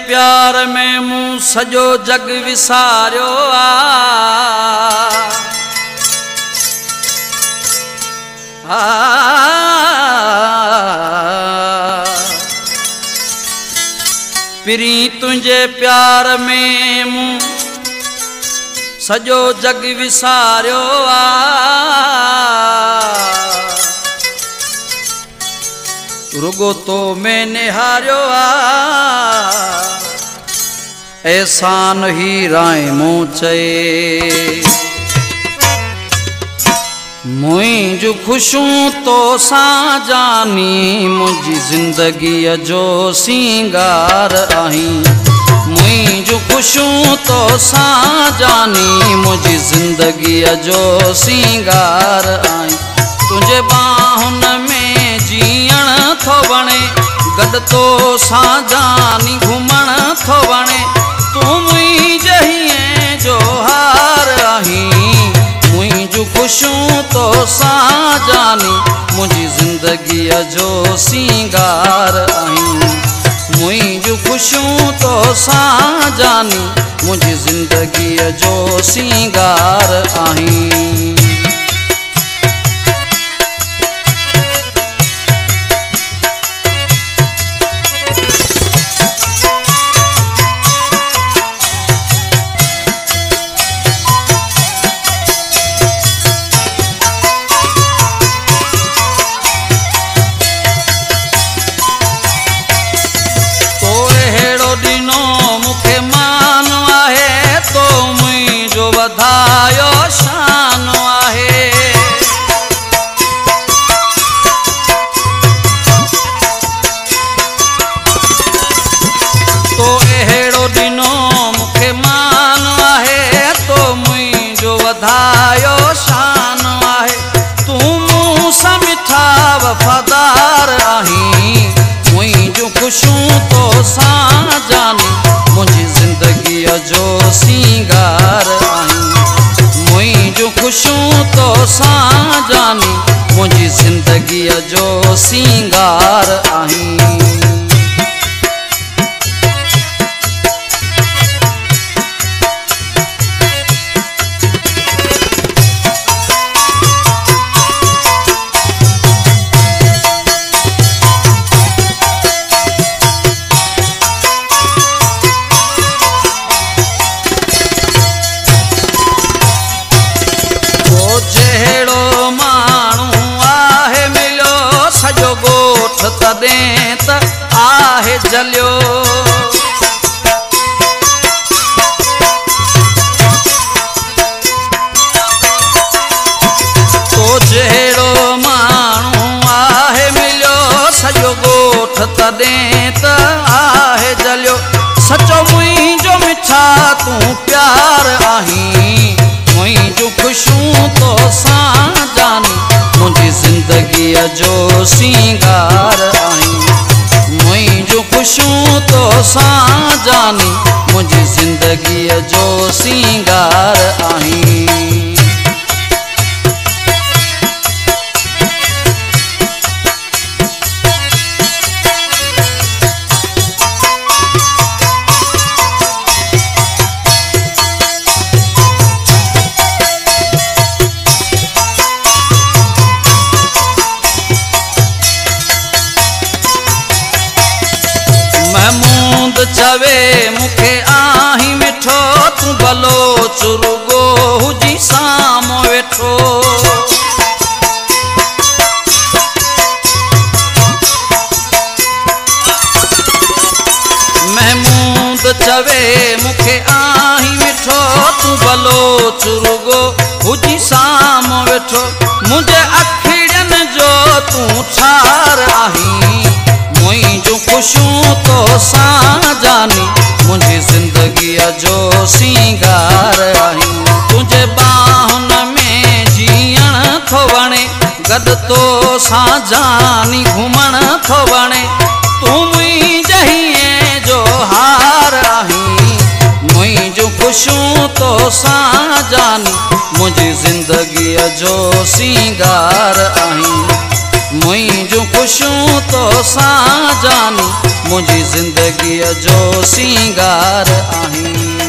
प्यार में मूं सॼो जग विसारियो पिरी तुझे प्यार में मूं सॼो जग विसारियो रुगो तो में निहारियो एहसान ही राय मूं चए मुंहिंजूं ख़ुशियूं तो सां जानी मुंहिंजी ज़िंदगीअ जो सिंगार आहीं मुंहिंजूं ख़ुशियूं तो सां जानी मुंहिंजी ज़िंदगीअ जो सिंगार आहीं तुंहिंजे बाहुनि में जीअण थो वणे गॾु तो सां जानी घुमण थो वणे तूं मुंहिंजे हीअं जो हार आहीं मुंहिंजूं ख़ुशियूं तो सां जानी मुंहिंजी ज़िंदगीअ जो सिंगार आहीं मुंहिंजूं ख़ुशियूं तो सां जानी मुंहिंजी ज़िंदगीअ जो सिंगार आहीं वधायो शान आहे तो अहिड़ो ॾिनो मूंखे मान आहे तो मुंहिंजो वधायो शान आहे तूं मूं सां मिठा वफ़ादार आहीं मुंहिंजूं ख़ुशियूं तो सां जानी मुंहिंजी ज़िंदगीअ जो सिंगार मुंहिंजूं ख़ुशियूं तो सां जानी मुंहिंजी ज़िंदगीअ जो सिंगार आहीं तॾहिं त आहे जलियो तो जहिड़ो माण्हू आहे मिलियो सॼो ॻोठ तॾहिं त आहे जलियो सचो मुंहिंजो मिठा तूं प्यार आहीं मुंहिंजूं ख़ुशियूं तो सां जानी मुंहिंजी ज़िंदगीअ जो सिंगार आहीं मुंहिंजूं ख़ुशियूं तो सां जानी मुंहिंजी ज़िंदगीअ जो सिंगार आहीं चवे मूंखे आहीं मिठो तूं भलो चुरुगो हुजी साम्हूं वेठो महमूद चवे मूंखे आहीं मिठो तूं भलो चुरुगो हुजी साम्हूं वेठो मुंहिंजे अखिड़ियुनि जो तूं ठार आहीं मुंहिंजूं ख़ुशियूं तो सां जानी मुंहिंजी ज़िंदगीअ जो सिंगार आहीं तुंहिंजे बाहुनि में जीअण थो वणे गॾु तो सां जानी घुमण थो वणे तूं मुंहिंजे हीअं जो हार आहीं मुंहिंजूं ख़ुशियूं तो सां जानी मुंहिंजी ज़िंदगीअ जो सिंगार आहीं मुंहिंजूं ख़ुशियूं तो सां जानी मुंहिंजी ज़िंदगीअ जो सिंगार आहीं।